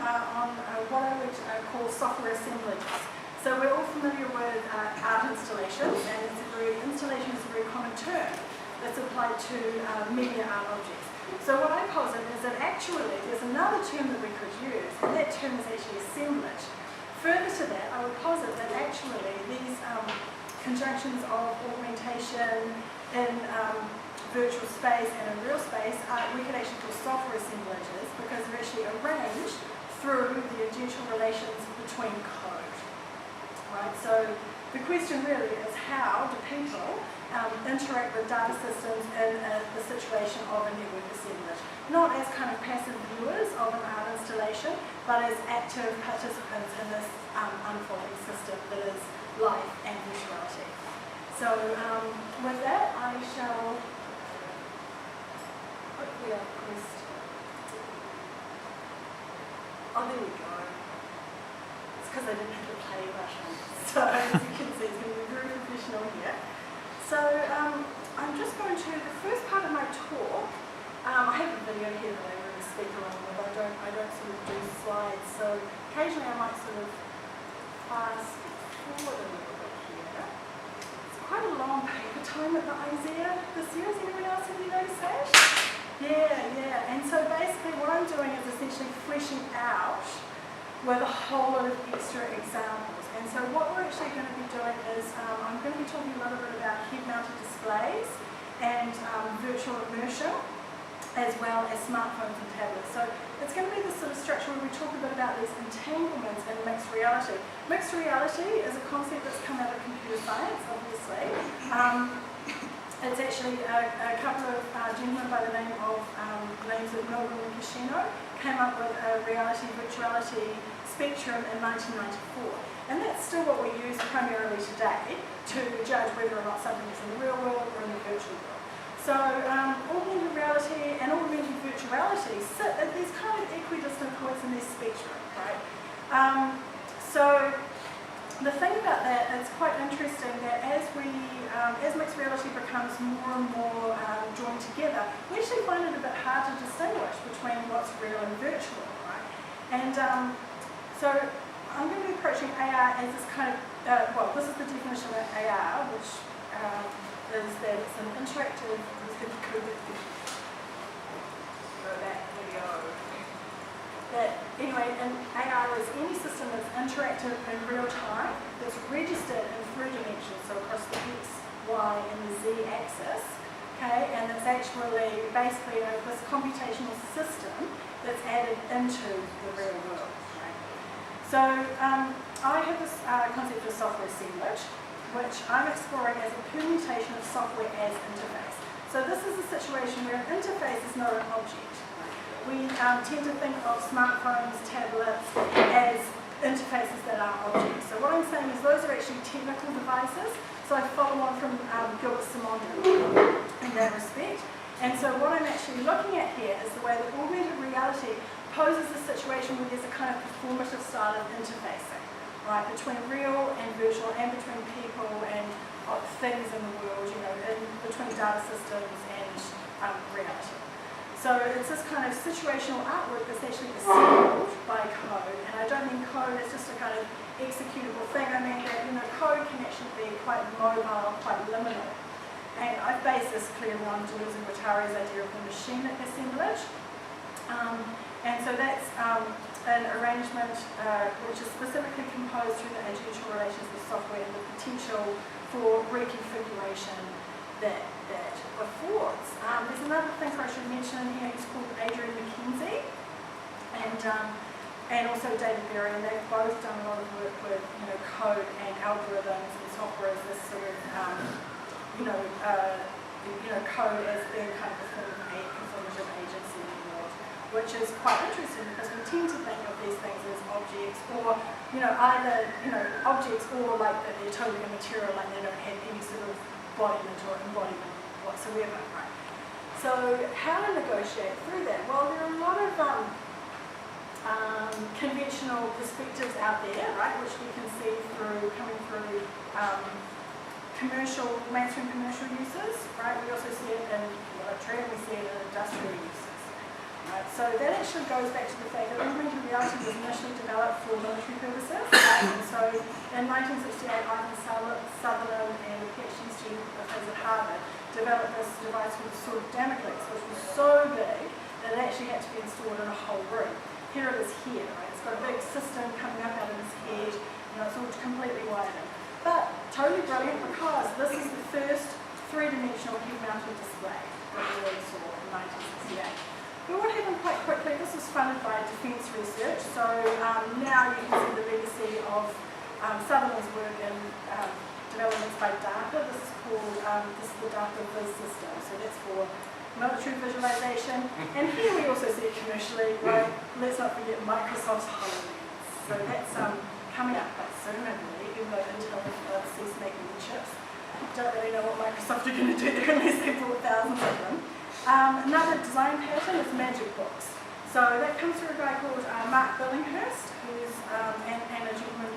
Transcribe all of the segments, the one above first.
on what I would call software assemblages. So we're all familiar with art installations, and installation is a very common term that's applied to media art objects. So what I posit is that actually there's another term that we could use, and that term is actually assemblage. Further to that, I would posit that actually these conjunctions of augmentation in virtual space and in real space, we could actually call software assemblages because they're actually arranged through the agential relations between code. Right? So the question really is, how do people interact with data systems in the situation of a network assemblage? Not as kind of passive viewers of an art installation, but as active participants in this unfolding system that is life and virtuality. So with that, I shall hopefully request. Oh, there we go. It's because I didn't have the play button. So as you can see, it's going to be very professional here. So I'm just going to, the first part of my talk, I have a video here that I really speak along with. I don't sort of do slides, so occasionally I might sort of fast forward a little bit here. It's quite a long paper time at the ISEA this year. Has anyone else have you noticed that? Yeah. And so basically what I'm doing is essentially fleshing out with a whole lot of extra examples. And so what we're actually going to be doing is I'm going to be talking a little bit about head-mounted displays and virtual immersion, as well as smartphones and tablets. So it's going to be this sort of structure where we talk a bit about these entanglements in mixed reality. Mixed reality is a concept that's come out of computer science, obviously. It's actually a couple of gentlemen by the names of Milgram and Kishino came up with a reality-virtuality spectrum in 1994. And that's still what we use primarily today to judge whether or not something is in the real world or in the virtual world. So augmented reality and augmented virtuality sit at these kind of equidistant points in this spectrum, right? So the thing about that, it's quite interesting that as mixed reality becomes more and more joined together, we actually find it a bit hard to distinguish between what's real and virtual, right? And so I'm going to be approaching AR as this kind of, well, this is the definition of AR, which is that it's an interactive, go back, there we go. That, anyway, an AR is any system that's interactive in real time, that's registered in 3 dimensions, so across the X, Y, and the Z axis, okay, and it's actually basically this computational system that's added into the real world. Right? So I have this concept of software assemblage, which I'm exploring as a permutation of software as interface. So this is a situation where an interface is not an object. We tend to think of smartphones, tablets as interfaces that are objects. So what I'm saying is those are actually technical devices. So I follow on from Gilbert Simondon in that respect. And so what I'm actually looking at here is the way that augmented reality poses a situation where there's a kind of performative style of interfacing, right, between real and virtual, and between people and things in the world, you know, and between data systems and reality. So it's this kind of situational artwork that's actually assembled by code, and I don't mean code as just a kind of executable thing. I mean that, you know, code can actually be quite mobile, quite liminal. And I've based this clearly on Deleuze and Guattari's idea of the machine assemblage. And so that's an arrangement which is specifically composed through the agential relations with software and the potential for reconfiguration that affords. There's another thing I should mention in here. He's called Adrian McKenzie and also David Berry, and they've both done a lot of work with, you know, code and algorithms and software as this sort of code as being kind of a performative agency in the world, which is quite interesting because we tend to think of these things as objects, or, you know, either, you know, objects, or like that they're totally immaterial, like they don't have any sort of embodiment or embodiment whatsoever, right? So how to negotiate through that? Well, there are a lot of conventional perspectives out there, right, which we can see coming through mainstream commercial uses, right? We also see it in military, and we see it in industrial uses, right? So that actually goes back to the fact that augmented reality was initially developed for military purposes. And so in 1968, Ivan Sutherland and a PhD student of his at Harvard developed this device called the Sword of Damocles, which was so big that it actually had to be installed in a whole room. Here it is here, right? It's got a big system coming up out of his head, it's all completely wired in. But totally brilliant because this is the first three-dimensional head-mounted display that we really saw in 1968. But what happened quite quickly, this was funded by Defence Research, so now you can see the legacy of Sutherland's work in developments by DARPA. This is the DARPA Viz system, so that's for military visualization. And here we also see it commercially, right? Let's not forget Microsoft's HoloLens. So that's coming up quite soon, I believe, even though Intel ceased making the chips. Don't really know what Microsoft are going to do there unless they bought thousands of them. Another design pattern is magic books. So that comes through a guy called Mark Billinghurst, who's and a gentleman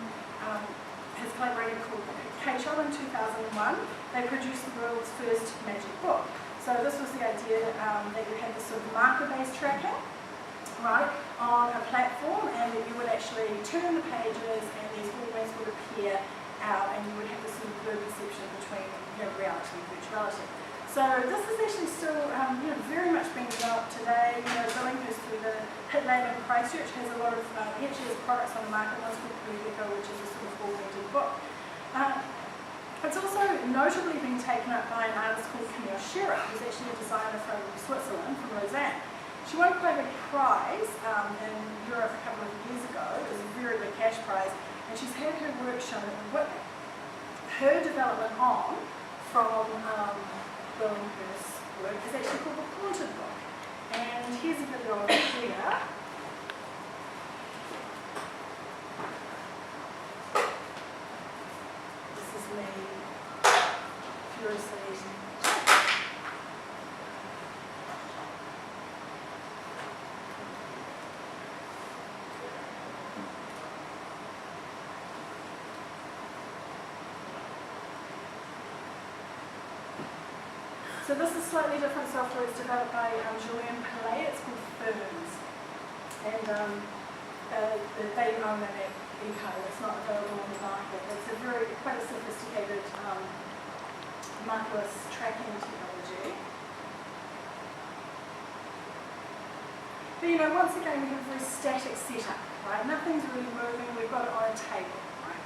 has collaborated called K-Shot in 2001. They produced the world's first magic book. So this was the idea that you had this sort of marker-based tracking, right, on a platform, and that you would actually turn the pages and these hallways would appear out, and you would have this sort of blurred perception between reality and virtuality. So this is actually still very much being developed today. Billinghurst through the Hit Lab in Christchurch has a lot of actually has products on the market. One's called Predico, which is a sort of augmented book. It's also notably been taken up by an artist called Camille Scherer, who's actually a designer from Switzerland, from Lausanne. She won quite a big prize in Europe a couple of years ago. It was a very big cash prize, and she's had her work shown at Whitney. Her development on from Billinghurst's work is actually called the Haunted Book. And here's a video of it here. This is me furiously. So this is slightly different software. It's developed by Julian Pillay. It's called Ferns. And they own that at eCo. It's not available on the market. It's quite a sophisticated markerless tracking technology. But once again, we have a very static setup, right? Nothing's really moving. We've got it on a table, right?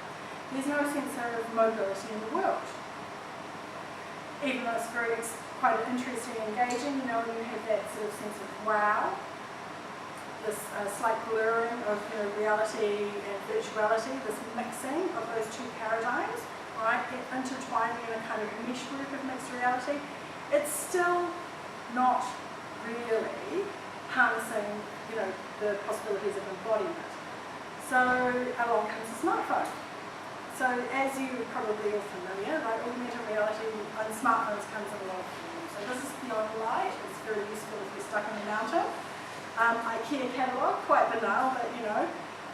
There's no sense of mobility in the world. Even though it's quite interesting and engaging, when you have that sort of sense of wow, this slight blurring of reality and virtuality, this mixing of those two paradigms, right, intertwining in a kind of mesh group of mixed reality, it's still not really harnessing, the possibilities of embodiment. So along comes the smartphone. So as you probably are familiar, like augmented reality on smartphones comes in a lot of forms. So this is Beyond Light. It's very useful if you're stuck in the mountain. IKEA catalogue, quite banal, but if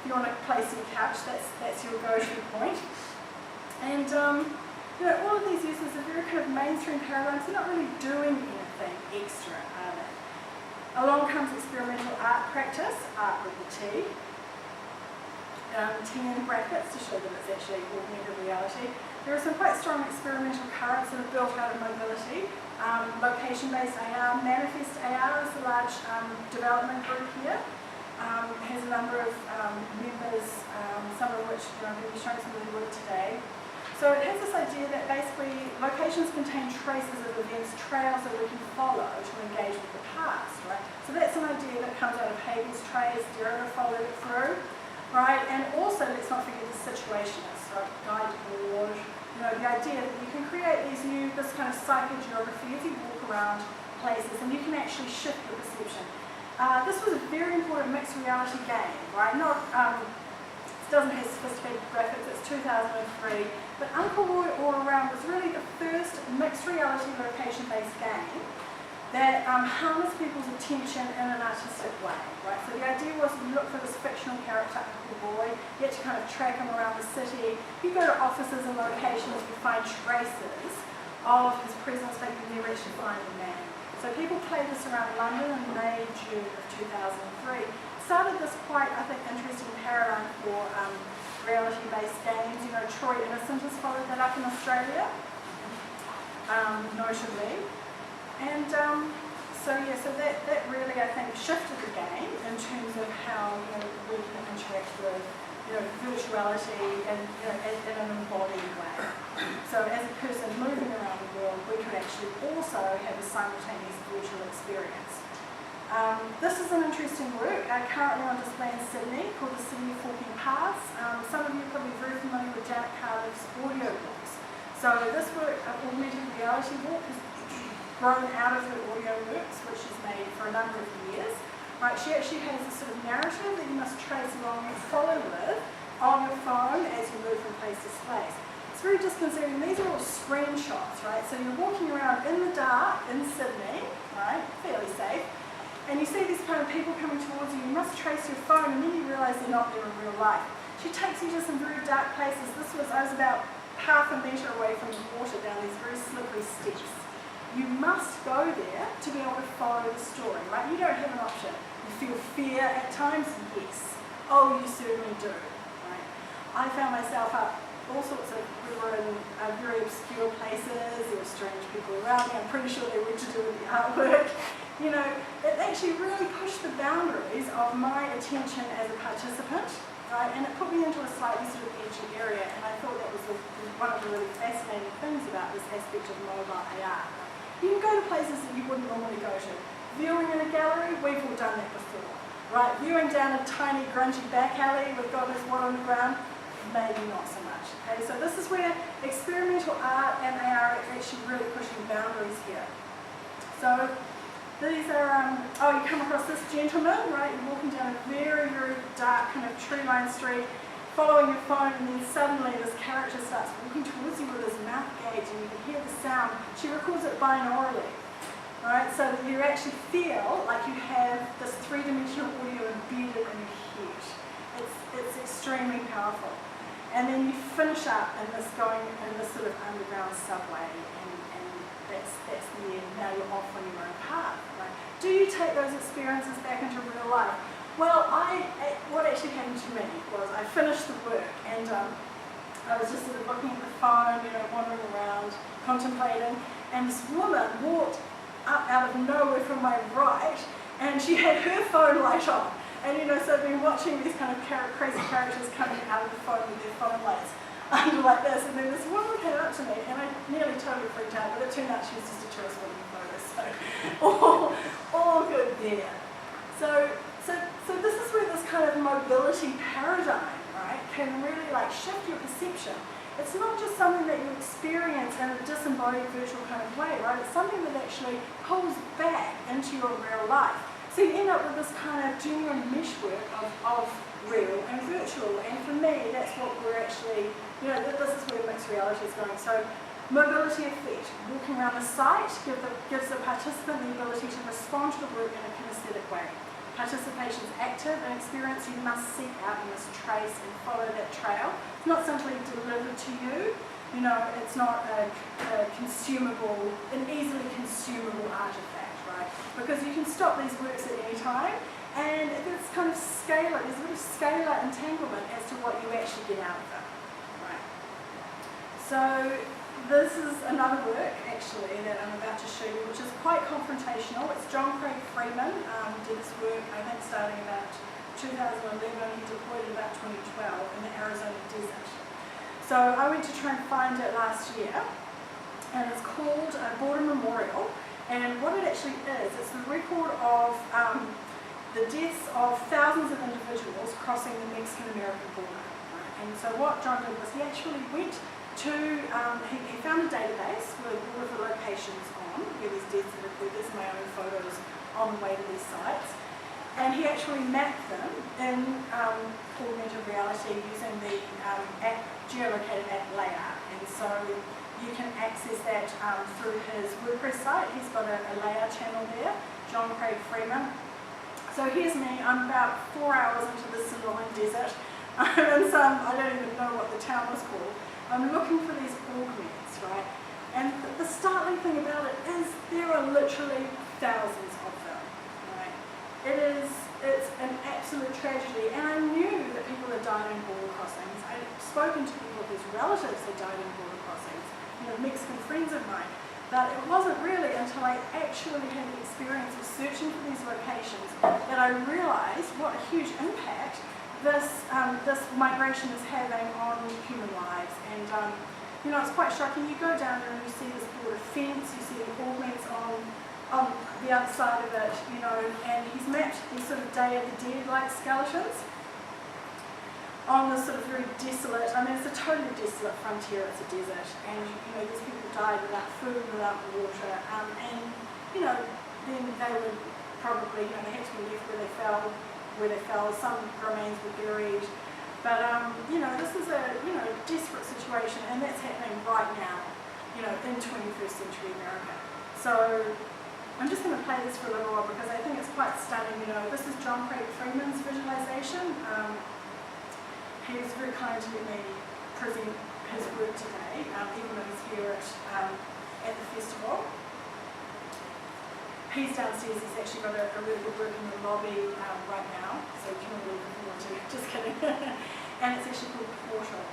you want to place your couch, that's your go-to point. And all of these uses are very kind of mainstream paradigms. They're not really doing anything extra, are they? Along comes experimental art practice, art with the T. T in brackets to show that it's actually augmented reality. There are some quite strong experimental currents that are built out of mobility. Location-based AR, Manifest AR is a large development group here. Has a number of members, some of which I'm going to be showing some of the work today. So it has this idea that basically locations contain traces of events, trails that we can follow to engage with the past, right? So that's an idea that comes out of Hegel's trace, Derrida followed it through. Right, and also let's not forget the situationists, right? Guy Debord, the idea that you can create this kind of psychogeography as you walk around places, and you can actually shift your perception. This was a very important mixed reality game, right? Not, it doesn't have sophisticated graphics. It's 2003, but Uncle Roy All Around was really the first mixed reality location-based game that harnessed people's attention in an artistic way, right? So the idea was you look for this fictional character, Uncle Roy, you get to kind of track him around the city. You go to offices and locations, you find traces of his presence, but you never actually find the man. So people played this around London in May, June of 2003, started this quite, I think, interesting paradigm for reality-based games. You know, Troy Innocent has followed that up in Australia, notably. And so that really, I think, shifted the game in terms of how, you know, we can interact with, you know, virtuality and, you know, in an embodied way. So as a person moving around the world, we could actually also have a simultaneous virtual experience. This is an interesting work currently on display in Sydney called the City of Forking Paths. Some of you are probably very familiar with Janet Cardiff's audio books. So this work, augmented reality book, has grown out of her audio works, which she's made for a number of years. Right, she actually has a sort of narrative that you must trace along and follow with on your phone as you move from place to place. It's very disconcerting. These are all screenshots, right? So you're walking around in the dark in Sydney, right, fairly safe, and you see these kind of people coming towards you. You must trace your phone, and then you realise they're not there in real life. She takes you to some very dark places. I was about half a metre away from the water down these very slippery steps. You must go there to be able to follow the story, right? You don't have an option. You feel fear at times? Yes. Oh, you certainly do, right? I found myself up all sorts of, we were in very obscure places, there were strange people around me, I'm pretty sure they were to do with the artwork. You know, it actually really pushed the boundaries of my attention as a participant, right? And it put me into a slightly sort of edgy area, and I thought that was one of the really fascinating things about this aspect of mobile AR. You can go to places that you wouldn't normally go to. Viewing in a gallery, we've all done that before, right? Viewing down a tiny, grungy back alley with God knows what on the ground, maybe not so much. Okay, so this is where experimental art and AR are actually really pushing boundaries here. So these are, you come across this gentleman, right? You're walking down a very, very dark kind of tree-lined street, following your phone, and then suddenly this character starts walking towards you with his mouth gauged, and you can hear the sound. She records it binaurally, right? So that you actually feel like you have this three-dimensional audio embedded in your head. It's extremely powerful. And then you finish up in this sort of underground subway, and that's the end. Now you're off on your own path, right? Do you take those experiences back into real life? Well, what actually happened to me was I finished the work, and I was just sort of looking at the phone, you know, wandering around, contemplating, and this woman walked up out of nowhere from my right, and she had her phone light on. And you know, so I've been watching these kind of crazy characters coming out of the phone with their phone lights under like this, and then this woman came up to me, and I nearly totally freaked out, but it turned out she was just a tourist wanting photos, so all good there. So this is where this kind of mobility paradigm, right, can really like shift your perception. It's not just something that you experience in a disembodied virtual kind of way, right? It's something that actually pulls back into your real life. So you end up with this kind of genuine meshwork of real and virtual. And for me, that's what we're actually, you know, this is where mixed reality is going. So mobility effect, walking around the site gives the participant the ability to respond to the work in a kinesthetic way. Participation is active and experience you must seek out, you must trace and follow that trail. It's not simply delivered to you, you know, it's not an easily consumable artifact, right? Because you can stop these works at any time, and it's kind of scalar, there's a bit of scalar entanglement as to what you actually get out of it, right? So this is another work, actually, that I'm about to show you, which is quite confrontational. It's John Craig Freeman did this work, I think, starting about 2011. He deployed in about 2012 in the Arizona desert. So I went to try and find it last year, and it's called Border Memorial. And what it actually is, it's the record of the deaths of thousands of individuals crossing the Mexican-American border. Right? And so what John did was he actually went to, he found a database with all of the locations on where these deaths had occurred. There's my own photos on the way to these sites. And he actually mapped them in augmented reality using the geolocated app layout. And so you can access that through his WordPress site. He's got a layout channel there, John Craig Freeman. So here's me, I'm about 4 hours into the Sonoran Desert. And so I don't even know what the town was called. I'm looking for these augments, right? And the startling thing about it is there are literally thousands of them, right? It it's an absolute tragedy, and I knew that people had died in border crossings. I'd spoken to people whose relatives had died in border crossings, Mexican friends of mine, but it wasn't really until I actually had the experience of searching for these locations that I realised what a huge impact this migration is having on human lives. And it's quite shocking. You go down there and you see this border fence, you see the augments on the other side of it, and he's mapped these sort of Day of the Dead-like skeletons on this sort of very desolate, it's a totally desolate frontier, it's a desert, and these people died without food, without water, and then they would probably, they had to be left where they fell, some remains were buried, but this is a desperate situation, and that's happening right now, in 21st century America. So I'm just going to play this for a little while because I think it's quite stunning. This is John Craig Freeman's visualization. He was very kind to let me present his work today, even though he's here at the festival. He's downstairs. He's actually got a really good work in the lobby right now, so you can all leave if you want to. Just kidding. And it's actually called Portal.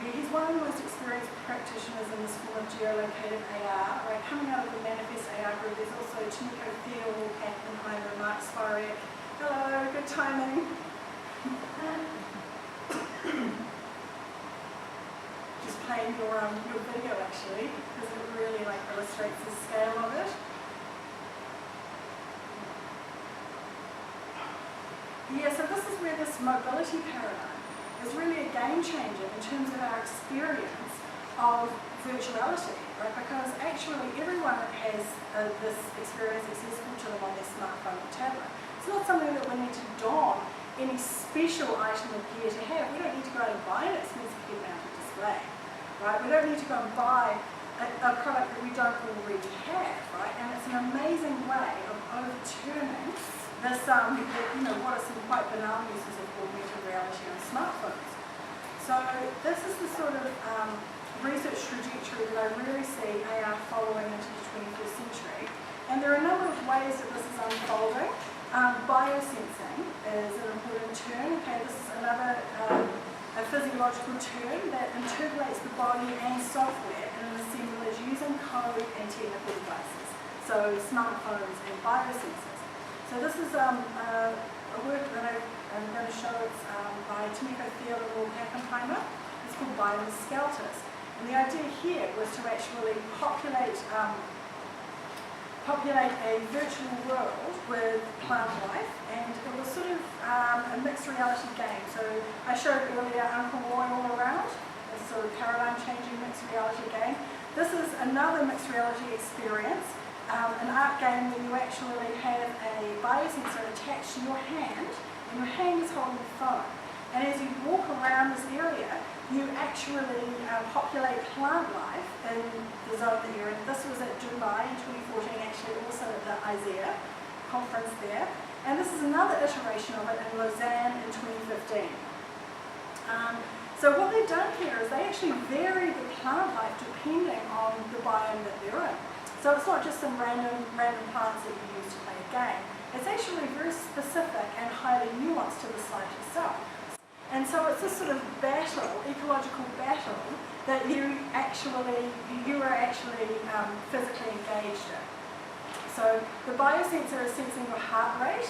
He's one of the most experienced practitioners in this form of geolocated AR. Right, coming out of the Manifest AR group, there's also Tomiko Thiel, Oppenheimer, Mark Spirek. Hello, good timing. Just playing your video actually, because it really illustrates the scale of it. Yeah, so this is where this mobility paradigm is really a game changer in terms of our experience of virtuality, right? Because actually everyone has this experience accessible to them on their smartphone or tablet. It's not something that we need to don any special item of gear to have. We don't need to go out and buy an expensive head-mounted display, right? We don't need to go and buy a product that we don't already have, right? And it's an amazing way of overturning this, what are some quite banal uses of augmented reality on smartphones. So this is the sort of research trajectory that I really see AR following into the 21st century. And there are a number of ways that this is unfolding. Biosensing is an important term. Okay, this is another a physiological term that interpolates the body and software in an assemblage using code and technical devices. So smartphones and biosensors. So this is a work that I'm going to show. It's by Tomiko Thiel and Oppenheimer. It's called Bioskelters. And the idea here was to actually populate a virtual world with plant life, and it was sort of a mixed reality game. So I showed earlier Uncle Roy All Around, a sort of paradigm-changing mixed reality game. This is another mixed reality experience, an art game where you actually have a biosensor attached to your hand, and your hand is holding the phone. And as you walk around this area, you actually populate plant life in the zone that you're in. This was at Dubai in 2014, actually also at the ISEA conference there. And this is another iteration of it in Lausanne in 2015. So what they've done here is they actually vary the plant life depending on the biome that they're in. So it's not just some random plants that you use to play a game. It's actually very specific and highly nuanced to the site itself. And so it's this sort of battle, ecological battle, that you are actually physically engaged in. So the biosensor is sensing your heart rate,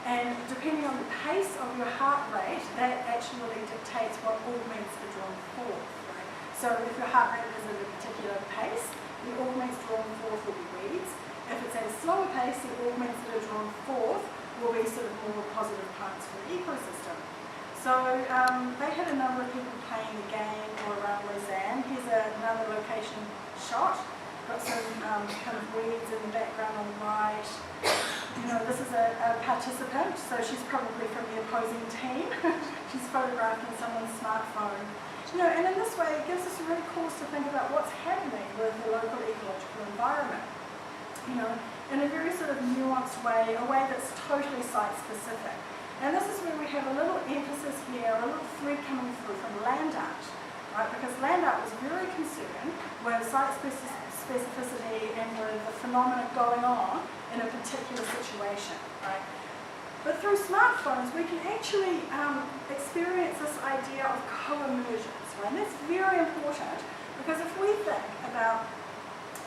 and depending on the pace of your heart rate, that actually dictates what augments are drawn forth. Right? So if your heart rate is at a particular pace, the augments drawn forth will be weeds. If it's at a slower pace, the augments that are drawn forth will be sort of more positive plants for the ecosystem. So they had a number of people playing the game all around Lausanne. Here's another location shot. Got some kind of weeds in the background on the right. This is a participant, so she's probably from the opposing team. She's photographing someone's smartphone. And in this way, it gives us a really cause to think about what's happening with the local ecological environment. In a very sort of nuanced way, a way that's totally site-specific. And this is where we have a little emphasis here, a little thread coming through from land art, right? Because land art was very concerned with site specificity and with the phenomena going on in a particular situation, right? But through smartphones, we can actually experience this idea of co-emergence, right? And that's very important because if we think about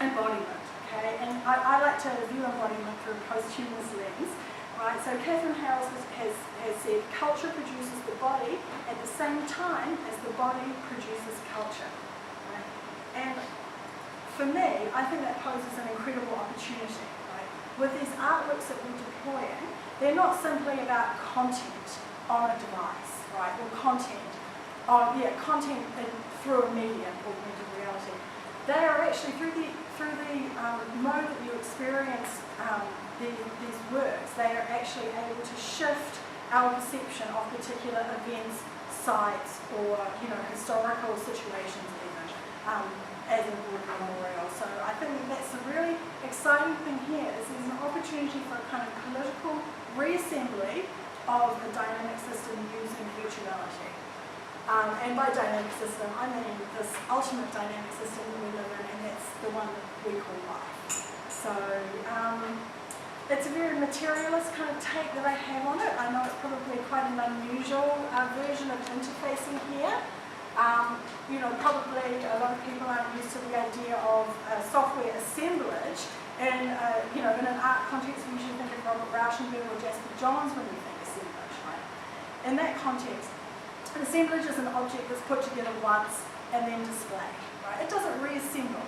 embodiment, okay, and I like to view embodiment through a post-humanist lens, right? So Catherine Howells has said culture produces the body at the same time as the body produces culture, right? And for me, I think that poses an incredible opportunity, right? With these artworks that we're deploying, they're not simply about content on a device, right? Or content through a medium, augmented reality. They are actually through the mode that you experience these works. They are actually able to shift our perception of particular events, sites, or historical situations even, as a broad memorial. So I think that's a really exciting thing here. Is there's an opportunity for a kind of political reassembly of a dynamic system using virtuality. And by dynamic system, I mean this ultimate dynamic system that we live in, and that's the one that we call life. So it's a very materialist kind of take that I have on it. I know it's probably quite an unusual version of interfacing here. Probably a lot of people aren't used to the idea of software assemblage. And in an art context, we usually think of Robert Rauschenberg or Jasper Johns when we think assemblage, right? In that context, an assemblage is an object that's put together once and then displayed, right? It doesn't reassemble.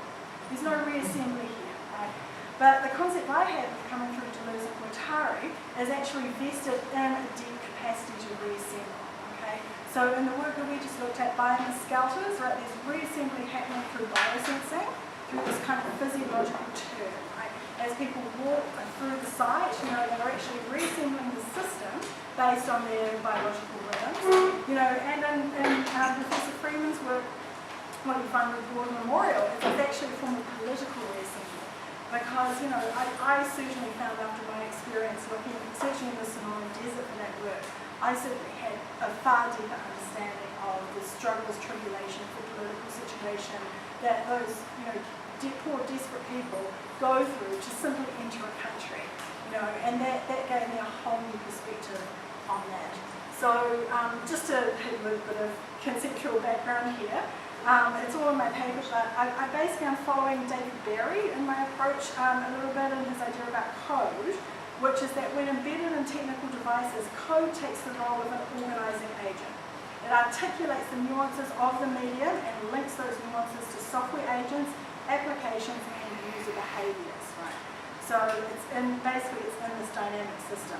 There's no reassembly here, right? But the concept I have of coming through Deleuze and Guattari is actually vested in a deep capacity to reassemble, okay? So in the work that we just looked at, biosculptors, right, there's reassembly happening through biosensing, through this kind of physiological term, right? As people walk through the site, they're actually reassembling the system based on their biological rhythms, and in Professor Freeman's work, what you find with Broad Memorial is it's actually a form of political reassembly. Because, I certainly found after my experience searching in the Sonoran Desert for that work, I certainly had a far deeper understanding of the struggles, tribulations, the political situation that those, poor, desperate people go through to simply enter a country, and that gave me a whole new perspective on that. So just to have a little bit of conceptual background here, it's all in my paper, but I basically am following David Berry in my approach a little bit in his idea about code, which is that when embedded in technical devices, code takes the role of an organising agent. It articulates the nuances of the medium and links those nuances to software agents, applications, and user behaviours. Right? So basically it's in this dynamic system.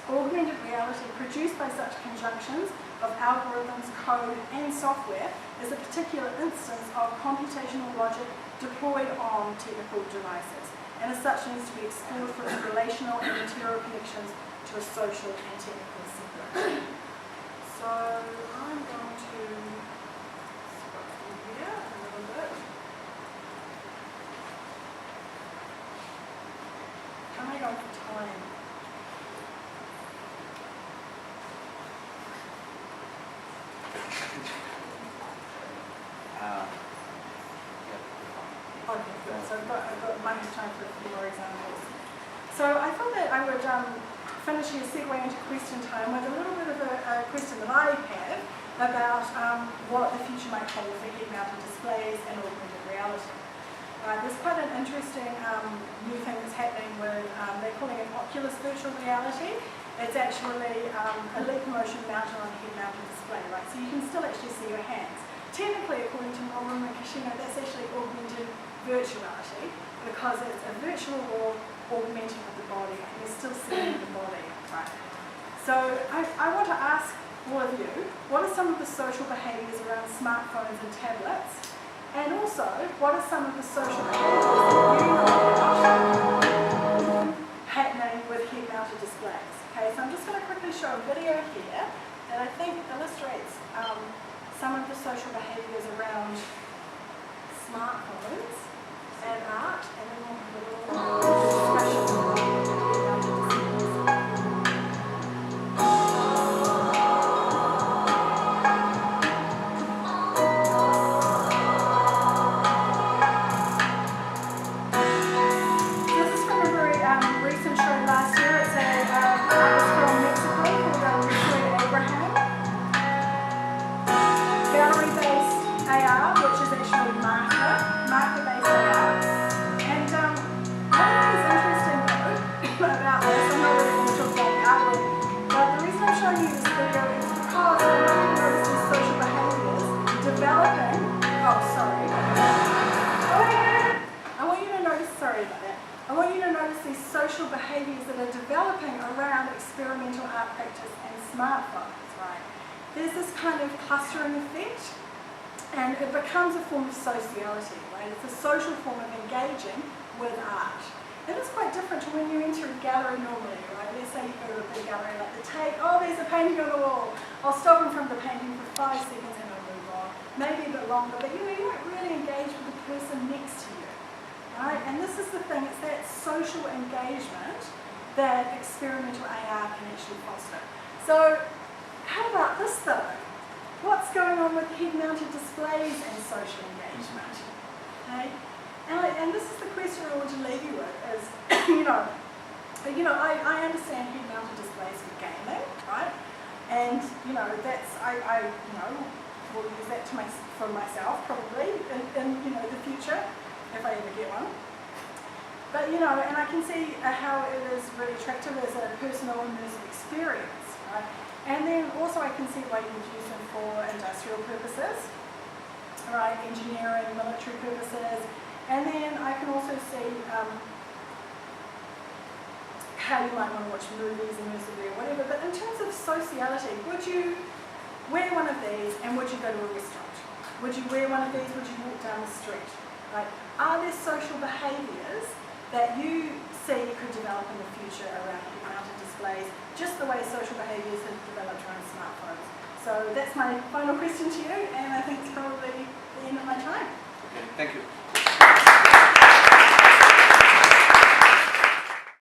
Augmented reality produced by such conjunctions of algorithms, code, and software is a particular instance of computational logic deployed on technical devices, and as such needs to be explored for its relational and material connections to a social and technical system. So I'm going to scroll through here a little bit. How am I going for time? Okay, good. So I've got much time for a few more examples. So I thought that I would finish here, segue into question time with a little bit of a question that I have about what the future might hold for head-mounted displays and augmented reality. There's quite an interesting new thing that's happening with, they're calling it Oculus virtual reality. It's actually a leap motion mounted on a head-mounted display, right? So you can still actually see your hands. Technically, according to Norman and Kashino, that's actually augmented virtuality because it's a virtual world augmented with the body, and you're still seeing the body, right? So I want to ask all of you, what are some of the social behaviours around smartphones and tablets? And also, what are some of the social behaviours that you know happening with head-mounted displays? Okay, so I'm just going to quickly show a video here that I think illustrates some of the social behaviours around smartphones and art, and then we'll have a little discussion. This is from a very recent show last year. It's an artist these social behaviours that are developing around experimental art practice and smartphones, right? There's this kind of clustering effect, and it becomes a form of sociality, right? It's a social form of engaging with art. And it's quite different to when you enter a gallery normally, right? Let's say you go to a big gallery like the Tate, oh, there's a painting on the wall. I'll stop in front of the painting for 5 seconds and I'll move on. Maybe a bit longer, but you don't really engage with the person next to you, right? And this is the thing, it's that social engagement that experimental AR can actually foster. So, how about this though? What's going on with head-mounted displays and social engagement? Okay? And this is the question I want to leave you with is, I understand head-mounted displays for gaming, right? And, I will use that for myself probably in the future, if I ever get one. But, and I can see how it is really attractive as a personal immersive experience, right? And then also I can see why you would use them for industrial purposes, right? Engineering, military purposes. And then I can also see how you might want to watch movies immersively or whatever. But in terms of sociality, would you wear one of these and would you go to a restaurant? Would you wear one of these? Would you walk down the street? Right? Are there social behaviours that you see could develop in the future around head-mounted displays, just the way social behaviours have developed around smartphones? So that's my final question to you, and I think